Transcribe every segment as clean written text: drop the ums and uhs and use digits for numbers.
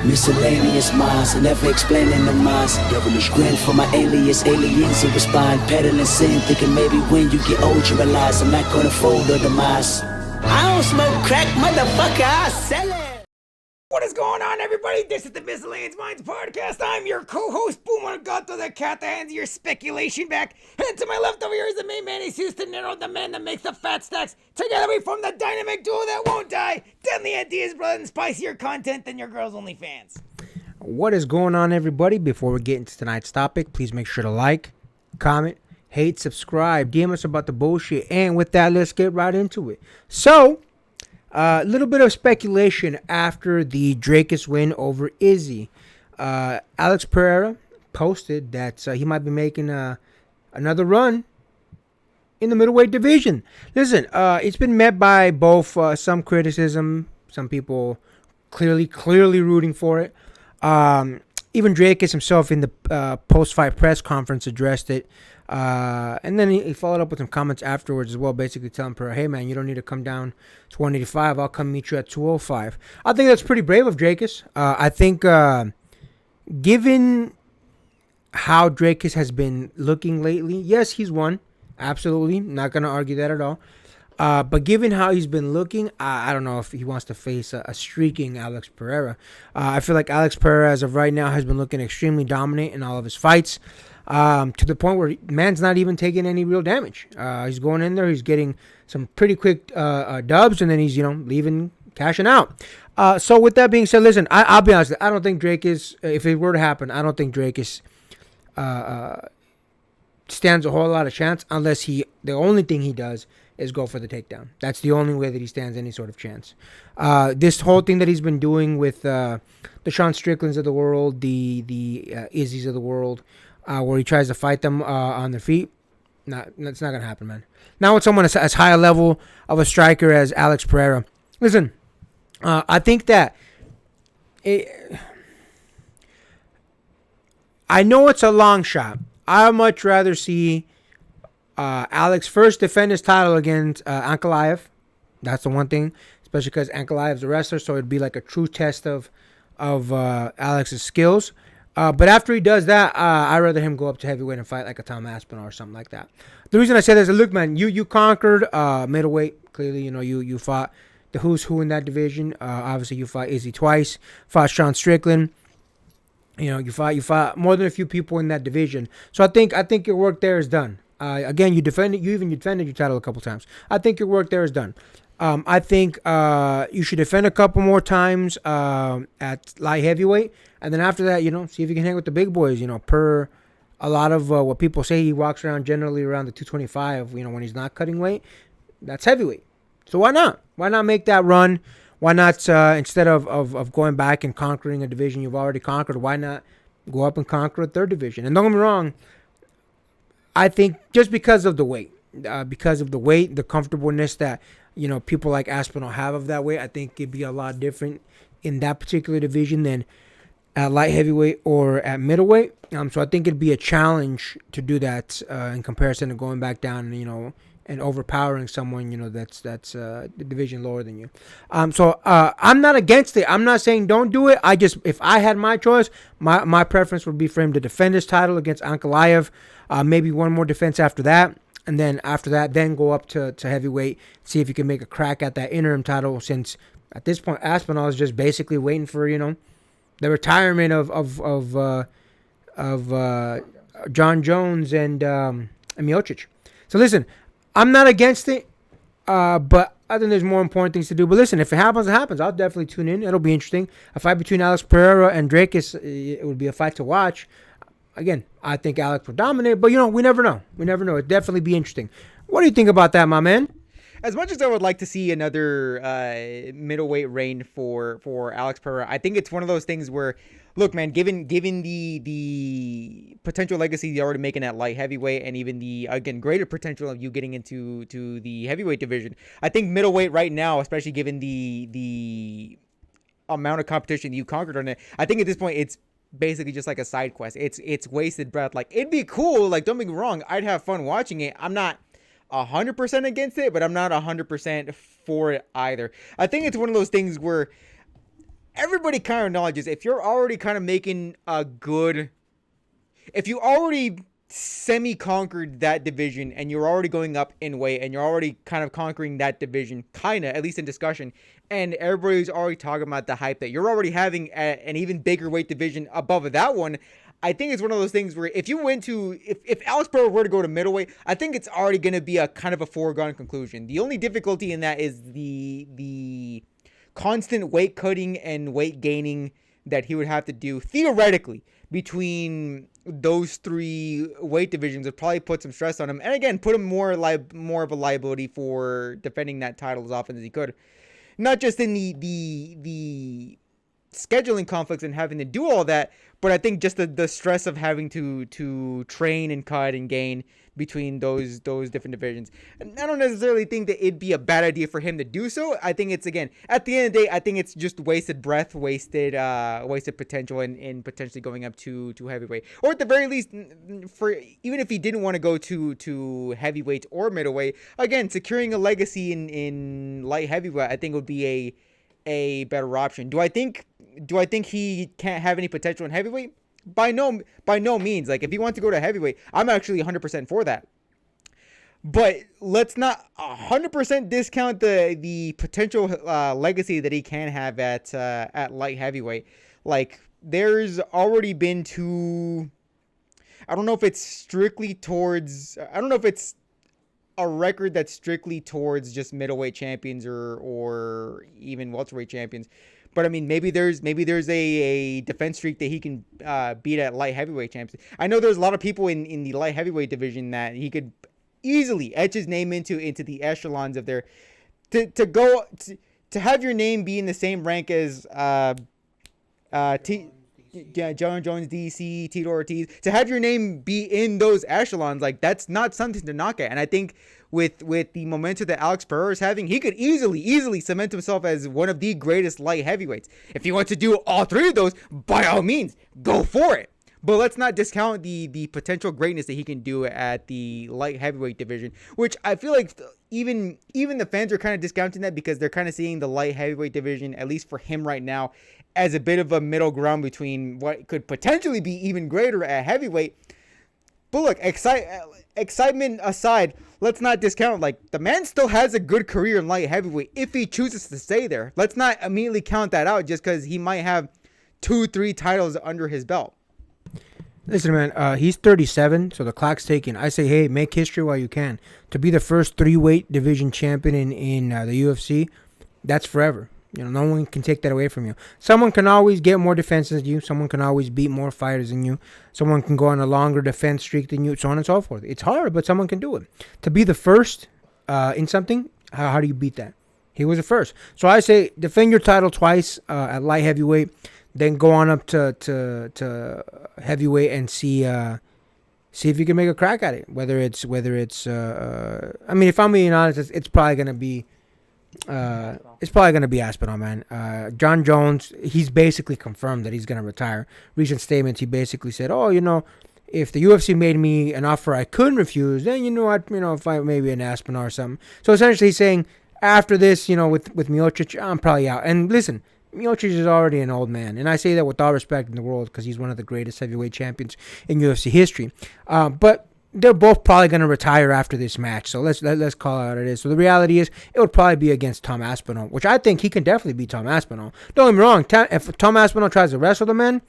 Miscellaneous minds, never explaining the minds. Devilish grin for my alias, aliens who respond. Peddling sin, thinking maybe when you get old you realize I'm not gonna fold or demise. I don't smoke crack, motherfucker, I sell it. What is going on, everybody? This is the Miscellaneous Minds Podcast. I'm your co-host, Boomer Gato, the cat that hands your speculation back. And to my left over here is the main man, he's Houston Nero, the man that makes the fat stacks. Together we form the dynamic duo that won't die. Deadly ideas, brother, and spicier content than your girls' only fans. What is going on, everybody? Before we get into tonight's topic, please make sure to like, comment, hate, subscribe, DM us about the bullshit. And with that, let's get right into it. So, a little bit of speculation after the Dracus win over Izzy. Alex Periera posted that he might be making another run in the middleweight division. Listen, it's been met by both some criticism, some people clearly rooting for it. Even Dracus himself in the post-fight press conference addressed it. And then he followed up with some comments afterwards as well, basically telling Periera, hey, man, you don't need to come down to 185. I'll come meet you at 205. I think that's pretty brave of Dracus. I think given how Dracus has been looking lately, yes, he's won. Absolutely. Not going to argue that at all. But given how he's been looking, I don't know if he wants to face a streaking Alex Periera. I feel like Alex Periera, as of right now, has been looking extremely dominant in all of his fights. To the point where man's not even taking any real damage. He's going in there, he's getting some pretty quick dubs, and then he's, leaving, cashing out. So with that being said, listen, I'll be honest, I don't think Dracus, if it were to happen, I don't think Dracus stands a whole lot of chance unless the only thing he does is go for the takedown. That's the only way that he stands any sort of chance. This whole thing that he's been doing with the Sean Stricklands of the world, the Izzy's of the world, where he tries to fight them on their feet. It's not going to happen, man. Now with someone as high a level of a striker as Alex Periera. Listen, I think that I know it's a long shot. I'd much rather see Alex first defend his title against Ankalaev. That's the one thing, especially because Ankalaev's a wrestler, so it'd be like a true test of Alex's skills. But after he does that, I'd rather him go up to heavyweight and fight like a Tom Aspinall or something like that. The reason I say this is, look, man, you conquered middleweight. Clearly, you fought the who's who in that division. Obviously, you fought Izzy twice, fought Sean Strickland. You fought more than a few people in that division. So I think your work there is done. Again, you defended your title a couple times. I think your work there is done. I think you should defend a couple more times at light heavyweight. And then after that, see if you can hang with the big boys. Per a lot of what people say, he walks around generally around the 225, when he's not cutting weight. That's heavyweight. So why not? Why not make that run? Why not, instead of going back and conquering a division you've already conquered, why not go up and conquer a third division? And don't get me wrong, I think just because of the weight, the comfortableness that, people like Aspinall have of that weight, I think it'd be a lot different in that particular division than at light heavyweight or at middleweight. So I think it'd be a challenge to do that in comparison to going back down, and overpowering someone, that's the division lower than you. So I'm not against it. I'm not saying don't do it. If I had my choice, my preference would be for him to defend his title against Ankalaev, maybe one more defense after that. And then after that, then go up to heavyweight, see if you can make a crack at that interim title, since at this point, Aspinall is just basically waiting for, the retirement of John Jones and Miocic. So listen, I'm not against it, but I think there's more important things to do. But listen, if it happens, it happens. I'll definitely tune in. It'll be interesting. A fight between Alex Periera and Dracus, it would be a fight to watch. Again, I think Alex will dominate, but we never know. We never know. It'd definitely be interesting. What do you think about that, my man? As much as I would like to see another middleweight reign for Alex Periera, I think it's one of those things where, look, man, given the potential legacy you're already making at light heavyweight, and even the, again, greater potential of you getting into the heavyweight division, I think middleweight right now, especially given the amount of competition you conquered on it, I think at this point it's basically just like a side quest. It's wasted breath. Like, it'd be cool. Like, don't get me wrong, I'd have fun watching it. I'm not 100% against it, but I'm not 100% for it either. I think it's one of those things where everybody kind of acknowledges if you're already kind of making a good, if you already semi-conquered that division and you're already going up in weight and you're already kind of conquering that division, kind of, at least in discussion, and everybody's already talking about the hype that you're already having an even bigger weight division above that one, I think it's one of those things where if you went to, if Alex Periera were to go to middleweight, I think it's already going to be a kind of a foregone conclusion. The only difficulty in that is the constant weight cutting and weight gaining that he would have to do theoretically between those three weight divisions would probably put some stress on him, and again put him more of a liability for defending that title as often as he could, not just in the scheduling conflicts and having to do all that, but I think just the stress of having to train and cut and gain between those different divisions. And I don't necessarily think that it'd be a bad idea for him to do so. I think it's, again, at the end of the day, I think it's just wasted breath, wasted potential in potentially going up to heavyweight. Or at the very least, for even if he didn't want to go to heavyweight or middleweight, again, securing a legacy in light heavyweight I think would be a better option. Do I think he can't have any potential in heavyweight? By no means. Like, if he wants to go to heavyweight, I'm actually 100% for that. But let's not 100% discount the potential legacy that he can have at light heavyweight. Like, there's already been two. I don't know if it's a record that's strictly towards just middleweight champions or even welterweight champions. But I mean, maybe there's a defense streak that he can beat at light heavyweight champions. I know there's a lot of people in the light heavyweight division that he could easily etch his name into the echelons of their to have your name be in the same rank as John Jones, DC, Tito Ortiz, to have your name be in those echelons, like, that's not something to knock at. And I think with the momentum that Alex Periera is having, he could easily cement himself as one of the greatest light heavyweights. If he wants to do all three of those, by all means, go for it. But let's not discount the potential greatness that he can do at the light heavyweight division, which I feel like even the fans are kind of discounting that because they're kind of seeing the light heavyweight division, at least for him right now, as a bit of a middle ground between what could potentially be even greater at heavyweight. But look, excitement aside, let's not discount, like, the man still has a good career in light heavyweight if he chooses to stay there. Let's not immediately count that out just because he might have 2-3 titles under his belt. Listen, man, he's 37, so the clock's ticking. I say, hey, make history while you can. To be the first 3-weight division champion in the UFC, that's forever. You know, no one can take that away from you. Someone can always get more defenses than you. Someone can always beat more fighters than you. Someone can go on a longer defense streak than you, so on and so forth. It's hard, but someone can do it. To be the first in something, how do you beat that? He was the first. So I say defend your title twice at light heavyweight, then go on up to heavyweight and see if you can make a crack at it. Whether it's I mean, if I'm being honest, it's probably gonna be Aspinall, man. John Jones, he's basically confirmed that he's gonna retire. Recent statements, he basically said, "Oh, you know, if the UFC made me an offer I couldn't refuse, then I'd fight maybe an Aspinall or something." So essentially, he's saying after this, with Miocic, I'm probably out. And listen, Miocic is already an old man, and I say that with all respect in the world because he's one of the greatest heavyweight champions in UFC history. But they're both probably going to retire after this match, so let's call it what it is. So the reality is, it would probably be against Tom Aspinall, which I think he can definitely beat Tom Aspinall. Don't get me wrong, if Tom Aspinall tries to wrestle the man,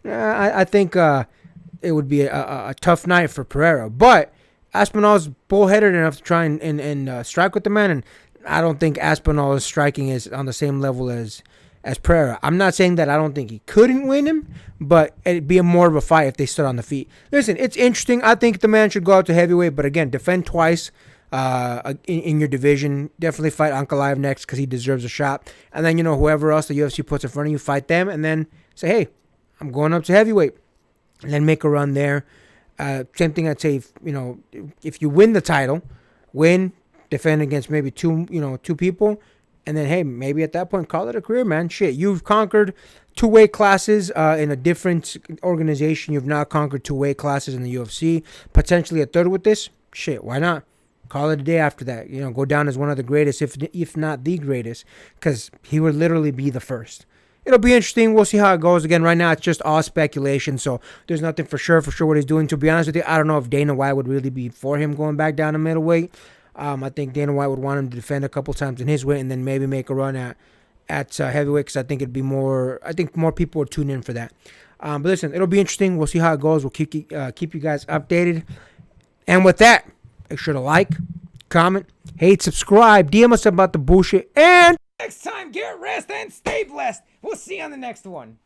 I think it would be a tough night for Periera. But Aspinall's bullheaded enough to try and strike with the man, and I don't think Aspinall's striking is on the same level as Periera. I'm not saying that I don't think he couldn't win him, but it'd be more of a fight if they stood on the feet. Listen, it's interesting. I think the man should go out to heavyweight, but again, defend twice in your division. Definitely fight Ankalaev next because he deserves a shot. And then, whoever else the UFC puts in front of you, fight them, and then say, hey, I'm going up to heavyweight. And then make a run there. Same thing I'd say, if you win the title, defend against maybe two people, and then, hey, maybe at that point, call it a career, man. Shit, you've conquered 2 weight classes in a different organization. You've now conquered 2 weight classes in the UFC. Potentially a third with this. Shit, why not? Call it a day after that. Go down as one of the greatest, if not the greatest, because he would literally be the first. it'll be interesting. We'll see how it goes. Again, right now it's just all speculation, so there's nothing for sure what he's doing. To be honest with you, I don't know if Dana White would really be for him going back down to middleweight. I think Dana White would want him to defend a couple times in his weight and then maybe make a run at heavyweight, because I think it'd be more. I think more people would tune in for that. But listen, it'll be interesting. We'll see how it goes. We'll keep you guys updated. And with that, make sure to like, comment, hate, subscribe, DM us about the bullshit, and Next time, get rest and stay blessed. We'll see you on the next one.